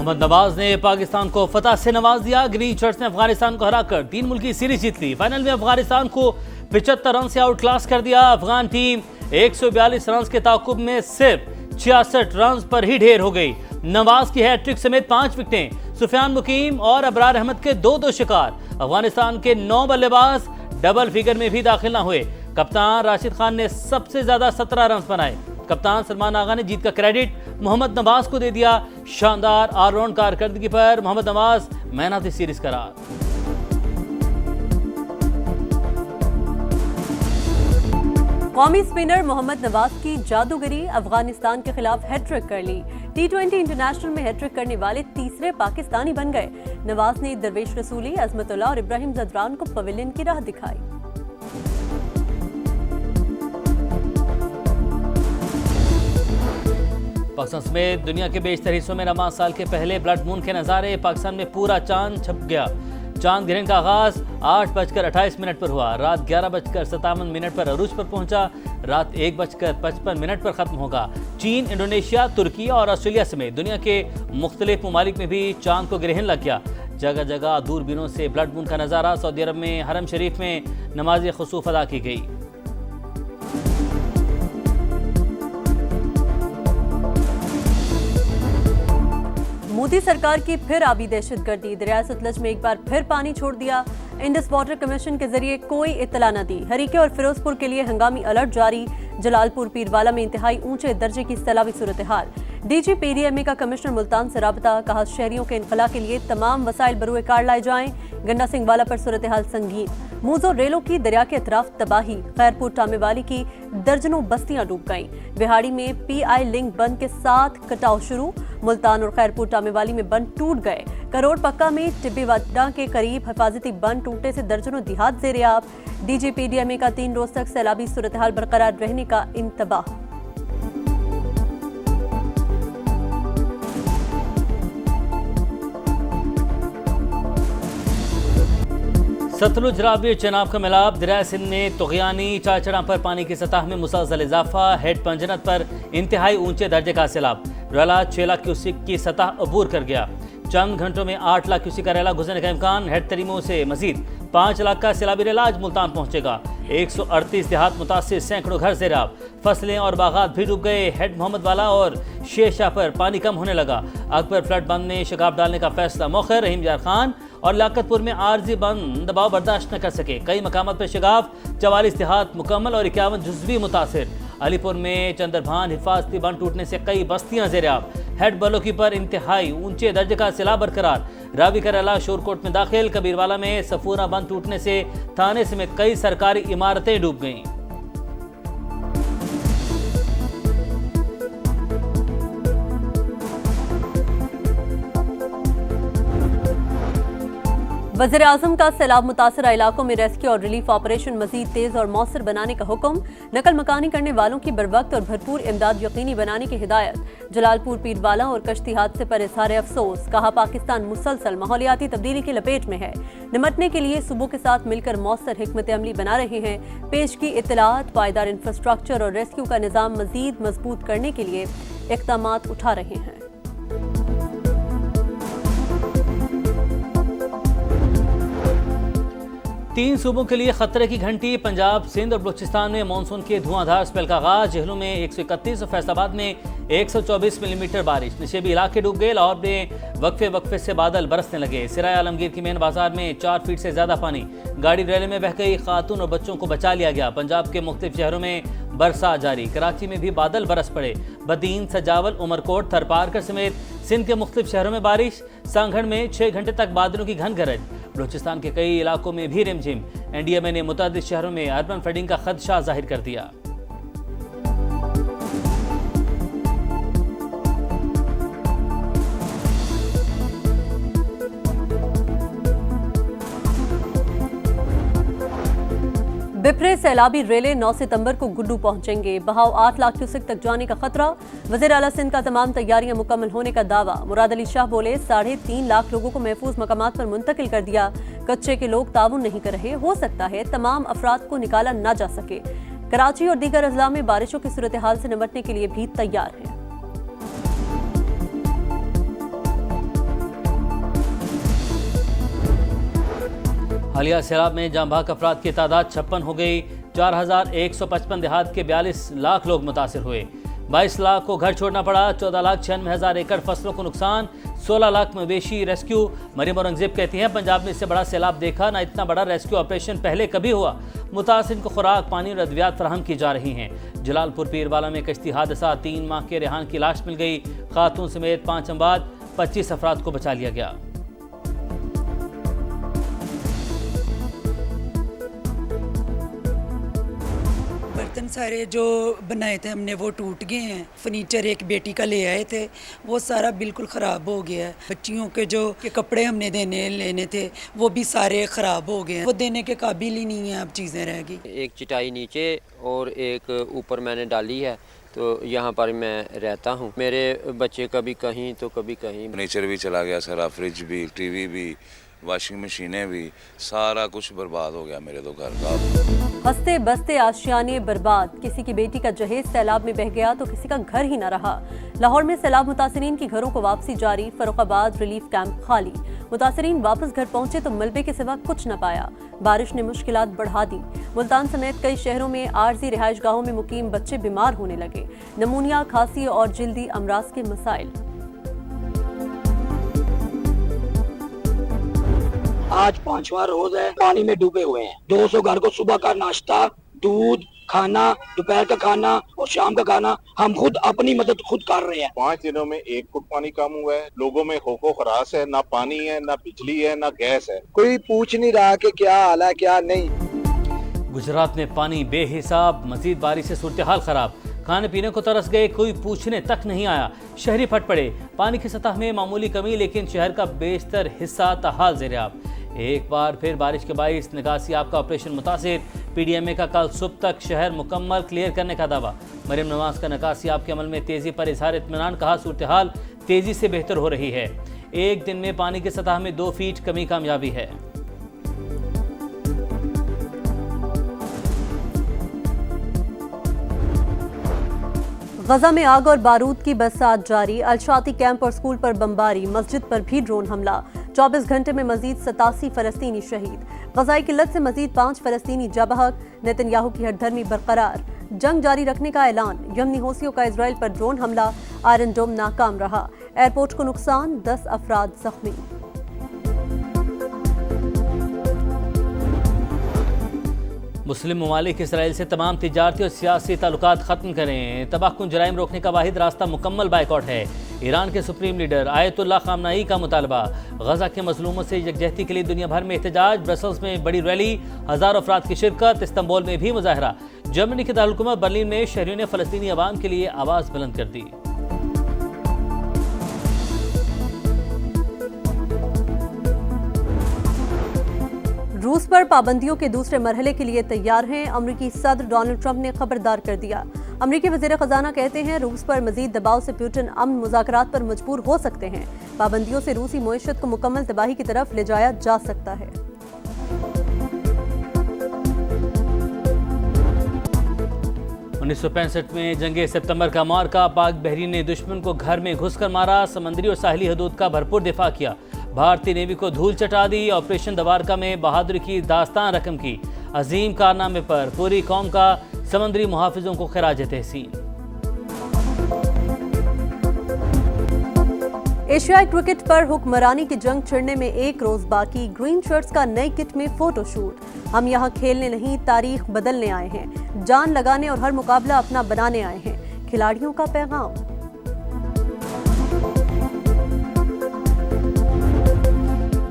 मोहम्मद नवाज ने पाकिस्तान को फतह से नवाज दिया। ग्रीन शर्ट्स ने अफगानिस्तान को हराकर 3 मुल्की सीरीज जीत ली। फाइनल में अफगानिस्तान को 75 रन से आउट क्लास कर दिया। अफगान टीम 142 रन के ताकुब में सिर्फ 66 रन पर ही ढेर हो गई। नवाज की हैट्रिक समेत 5 विकेटें, सुफियान मुकीम और अबरार अहमद के 2-2 शिकार। अफगानिस्तान के 9 बल्लेबाज डबल फिगर में भी दाखिल न हुए। कप्तान राशिद खान ने सबसे ज्यादा 17 रन बनाए। कप्तान सलमान आगा ने जीत का क्रेडिट मोहम्मद नवाज को दे दिया। शानदार ऑलराउंड कारकर्दगी पर Mohammad Nawaz man of the series करार। कौमी स्पिनर मोहम्मद नवाज की जादूगरी, अफगानिस्तान के खिलाफ हैट्रिक कर ली। T20 इंटरनेशनल में हैट्रिक करने वाले तीसरे पाकिस्तानी बन गए। नवाज ने दरवेश रसूली, अजमतुल्लाह और इब्राहिम जदरान को पवेलियन की राह दिखाई। पाकिस्तान समेत दुनिया के बेशतर हिस्सों में रमजान साल के पहले ब्लड मून के नज़ारे। पाकिस्तान में पूरा चांद छप गया। चांद ग्रहण का आगाज 8:28 पर हुआ। रात 11:57 पर अरूज पर पहुंचा। रात 1:55 पर खत्म होगा। चीन, इंडोनेशिया, तुर्की और ऑस्ट्रेलिया समेत दुनिया के मुख्तलिफ ममालिक में भी चांद को ग्रहण लग गया। जगह जगह दूरबीनों से ब्लड मून का नज़ारा। सऊदी अरब में हरम शरीफ में नमाज खुसूफ अदा की गई। मोदी सरकार की फिर आबी दहशतगर्दी। दरिया सतलज में एक बार फिर पानी छोड़ दिया। इंडस वाटर कमीशन के जरिए कोई इत्तला न दी। हरीके और फिरोजपुर के लिए हंगामी अलर्ट जारी। जलालपुर पीरवाला में इंतहाई ऊंचे दर्जे की सैलाबी सूरत हाल। डीजी पीडीएमए का कमिश्नर मुल्तान से राबता। कहा शहरियों के इनखला के लिए तमाम वसाइल बरूए कार लाए जाएं। गंडा सिंह वाला पर सूरत हाल संगीन। मूजो रेलों की दरिया के अतराफ तबाही। खैरपुर टामेवाली की दर्जनों बस्तियां डूब गईं। बिहाड़ी में पीआई लिंक बंद के साथ कटाव शुरू। मुल्तान और खैरपुर टामेवाली में बंद टूट गए। करोड़ पक्का में टिब्बीवाडा के करीब हिफाजती बंद टूटने से दर्जनों देहात ज़ेर-ए-आब। डीजी पीडीएमए का 3 रोज तक सैलाबी सूरत हाल बरकरार रहने का इंतबाह। सतलुज रावी चनाब का मिलाप। दरिया सिंध में तुगयानी चाचड़ा पर पानी की सतह में मुसलसल इजाफा। हेड पंजनत पर इंतहाई ऊंचे दर्जे का सैलाब। रेला 6 लाख क्यूसिक की सतह अबूर कर गया। चंद घंटों में 8 लाख क्यूसिक का रेला गुजरने का इम्कान। हेड तरीमों से मजीद 5 लाख का सैलाबी रेला आज मुल्तान पहुंचेगा। 138 देहात मुतासिर, सैकड़ों घर ज़ेर-ए-आब। फसलें और बागात भी डूब गए। हेड मोहम्मद वाला और शेरशाह पर पानी कम होने लगा। अकबर फ्लड बंद में शगाफ डालने का फैसला मौखर। रहीम जार खान और लियाकतपुर में आरजी बंद दबाव बर्दाश्त न कर सके। कई मकामात पर शगाफ। 44 देहात मुकम्मल और 51 जुज़वी मुतासिर। अलीपुर में चंद्रभान हिफाजती बंद टूटने से कई बस्तियां ज़ेर-ए-आब। हेड बलोकी पर इंतहाई ऊंचे दर्जे का सैलाब बरकरार। रावी का रेला शोरकोट में दाखिल। कबीरवाला में सफूरा बंद टूटने से थाने समेत कई सरकारी इमारतें डूब गईं। वज़ीर आज़म का सैलाब मुतासरा इलाकों में रेस्क्यू और रिलीफ ऑपरेशन मजीद तेज और मौसर बनाने का हुक्म। नकल मकानी करने वालों की बरवक्त और भरपूर इमदाद यकीनी बनाने की हिदायत। जलालपुर पीरवाला और कश्ती हादसे पर इजहार अफसोस। कहा पाकिस्तान मुसलसल माहौलियाती तब्दीली की लपेट में है। निमटने के लिए सूबों के साथ मिलकर मौसर हिकमत अमली बना रहे हैं। पेश की इत्तलात, पायदार इंफ्रास्ट्रक्चर और रेस्क्यू का निज़ाम मजीद मजबूत करने के लिए इक़दामात उठा रहे हैं। 3 सूबों के लिए खतरे की घंटी। पंजाब, सिंध और बलूचिस्तान में मानसून के धुआंधार स्पेल का आगाज। जहलू में 131 और फैसलाबाद में 124 मिलीमीटर बारिश। नशेबी इलाके डूब गए। लाहौर में वक्फे वक्फे से बादल बरसने लगे। सिराय आलमगीर की मेन बाजार में 4 फीट से ज्यादा पानी। गाड़ी रेले में बह गई। खातून और बच्चों को बचा लिया गया। पंजाब के मुख्तलिफ शहरों में बरसात जारी। कराची में भी बादल बरस पड़े। बदीन, सजावल, उमरकोट, थरपारकर समेत सिंध के मुख्तलिफ शहरों में बारिश। सांगढ़ में 6 घंटे तक बादलों की घन गरज। बलूचिस्तान के कई इलाकों में भी रिमझिम। एनडीएमए ने मुतअद्दिद शहरों में अर्बन फ्लडिंग का खदशा जाहिर कर दिया। बिफरे सैलाबी रेले 9 सितंबर को गुड्डू पहुंचेंगे। बहाव 8 लाख क्यूसेक तक जाने का खतरा। वज़ीर आला सिंध का तमाम तैयारियां मुकम्मल होने का दावा। मुराद अली शाह बोले 3.5 लाख लोगों को महफूज मकामात पर मुंतकिल कर दिया। कच्चे के लोग ताउन नहीं कर रहे। हो सकता है तमाम अफराद को निकाला न जा सके। कराची और दीगर अजला में बारिशों की सूरत हाल से निपटने के लिए भी तैयार है। हालिया सैलाब में जाँ बहक अफराद की तादाद 56 हो गई। 4155 देहात के 42 लाख लोग मुतासिर हुए। 22 लाख को घर छोड़ना पड़ा। 14,96,000 एकड़ फसलों को नुकसान। 16 लाख मवेशी रेस्क्यू। मरियम औरंगजेब कहती हैं, पंजाब में इससे बड़ा सैलाब देखा ना, इतना बड़ा रेस्क्यू ऑपरेशन पहले कभी हुआ। मुतासिर को खुराक, पानी और अद्वियात फराहम की जा रही हैं। जलालपुर पीरवाला में कश्ती हादसा, 3 माह के रेहान की लाश मिल गई। खातून समेत 5 अमवात, 25 अफराद को बचा लिया गया। बर्तन सारे जो बनाए थे हमने वो टूट गए हैं। फर्नीचर एक बेटी का ले आए थे, वो सारा बिल्कुल ख़राब हो गया है। बच्चियों के जो के कपड़े हमने लेने थे वो भी सारे ख़राब हो गए हैं। वो देने के काबिल ही नहीं है, अब चीज़ें रह गई। एक चटाई नीचे और एक ऊपर मैंने डाली है, तो यहाँ पर मैं रहता हूँ। मेरे बच्चे कभी कहीं तो कभी कहीं। फर्नीचर भी चला गया सारा, फ्रिज भी, टीवी भी, वॉशिंग मशीनें भी, सारा कुछ बर्बाद हो गया मेरे तो घर का। हंसते बसते आशियाने बर्बाद। किसी की बेटी का जहेज सैलाब में बह गया तो किसी का घर ही न रहा। लाहौर में सैलाब मुतासरीन की घरों को वापसी जारी। फर्रुखाबाद रिलीफ कैंप खाली। मुतासरीन वापस घर पहुंचे तो मलबे के सिवा कुछ न पाया। बारिश ने मुश्किलात बढ़ा दी। मुल्तान समेत कई शहरों में आरजी रिहाइश गाहों में मुकीम बच्चे बीमार होने लगे। नमूनिया, खांसी और जिल्दी अमराज के मसाइल। आज 5वां रोज है, पानी में डूबे हुए हैं। 200 घर को सुबह का नाश्ता, दूध, खाना, दोपहर का खाना और शाम का खाना हम खुद अपनी मदद खुद कर रहे हैं। 5 दिनों में 1 फुट पानी कम हुआ है। लोगों में खौफो खरास है, ना पानी है, ना बिजली है, ना गैस है। कोई पूछ नहीं रहा कि क्या हाल है क्या नहीं। गुजरात में पानी बेहिसाब, मजीद बारिश से सूरत हाल खराब। खाने पीने को तरस गए, कोई पूछने तक नहीं आया। शहरी फट पड़े। पानी की सतह में मामूली कमी, लेकिन शहर का बेशतर हिस्सा ताहाल ज़ेर-ए-आब। एक बार फिर बारिश के बाइस निकासी आपका ऑपरेशन मुतासिर। पीडीएमए का कल सुबह तक शहर मुकम्मल क्लियर करने का दावा। मरियम नवाज का निकासी आपके अमल में तेज़ी पर इजहार इत्मीनान। कहा, सूरत हाल तेज़ी से बेहतर हो रही है। एक दिन में पानी की सतह में 2 फीट कमी कामयाबी है। गजा में आग और बारूद की बरसात जारी। अलशाती कैंप और स्कूल पर बमबारी, मस्जिद पर भी ड्रोन हमला। 24 घंटे में मजीद 87 फलस्तीनी शहीद। गजाई किल्लत से मजीद 5 फलस्तीनी जबहक। नेतन्याहू की हठधर्मी बरकरार। जंग जारी रखने का ऐलान। यमनी हौसियों का इजराइल पर ड्रोन हमला। आयरन डोम नाकाम रहा। एयरपोर्ट को नुकसान, 10 अफराद जख्मी। मुस्लिम ममालिक इसराइल से तमाम तिजारती और सियासी ताल्लुकात ख़त्म करें। तबाहकुन जराइम रोकने का वाहिद रास्ता मुकम्मल बाइकआउट है। ईरान के सुप्रीम लीडर आयतुल्लाह खामनाई का मुतालबा। गजा के मजलूमों से यकजहती के लिए दुनिया भर में एहतजाज। ब्रसल्स में बड़ी रैली, हज़ारों अफराद की शिरकत। इस्तांबुल में भी मुजाहरा। जर्मनी के दारुल बर्लिन में शहरियों ने फ़लस्तीनी अवाम के लिए आवाज़ बुलंद कर दी। रूस पर पाबंदियों के दूसरे मरहले के लिए तैयार हैं। अमरीकी सदर डोनाल्ड ट्रंप ने खबरदार कर दिया। अमरीकी वज़ीर ख़जाना कहते हैं, रूस पर मजीद दबाव से पुतिन अमन मुज़ाकरात पर मजबूर हो सकते हैं। पाबंदियों से रूसी मईशत को मुकम्मल तबाही की तरफ ले जाया जा सकता है। 1965 में जंगे सितंबर का मार्का। पाक बहरीन ने दुश्मन को घर में घुसकर मारा। समंदरी और साहली हदूद का भरपूर दिफा किया। भारतीय नेवी को धूल चटा दी। ऑपरेशन दवारका में बहादुरी की दास्तान रकम की। अजीम कारनामे पर पूरी कौम का समंदरी मुहाफिजों को खिराज तहसीन। एशियाई क्रिकेट पर हुक्मरानी की जंग छिड़ने में 1 रोज बाकी। ग्रीन शर्ट्स का नई किट में फोटोशूट। हम यहाँ खेलने नहीं, तारीख बदलने आए हैं। जान लगाने और हर मुकाबला अपना बनाने आए हैं। खिलाड़ियों का पैगाम।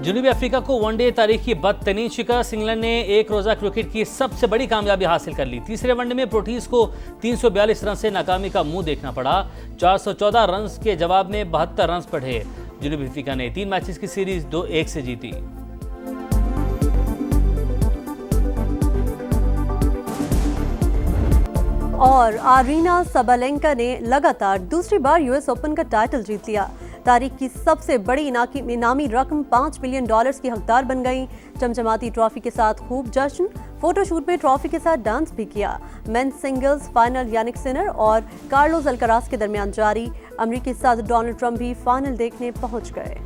जनूबी अफ्रीका को वनडे तारीख की बदतरीन शिकस्त। इंग्लैंड ने 1 रोज़ा क्रिकेट की सबसे बड़ी कामयाबी हासिल कर ली। तीसरे वनडे में प्रोटीज को 342 रन से नाकामी का मुंह देखना पड़ा। 414 रन के जवाब में 72 रन बढ़े। जनूबी अफ्रीका ने 3 मैचेस की सीरीज 2-1 से जीती। और आरीना सबालेंका ने लगातार दूसरी बार यूएस ओपन का टाइटल जीत लिया। तारीख की सबसे बड़ी इनामी रकम $5 मिलियन की हकदार बन गई। चमचमाती ट्रॉफी के साथ खूब जश्न। फोटोशूट में ट्रॉफी के साथ डांस भी किया। Men's singles final Jannik Sinner और कार्लोस अल्कराज के दरमियान जारी। अमेरिकी सदर डोनाल्ड ट्रंप भी फाइनल देखने पहुंच गए।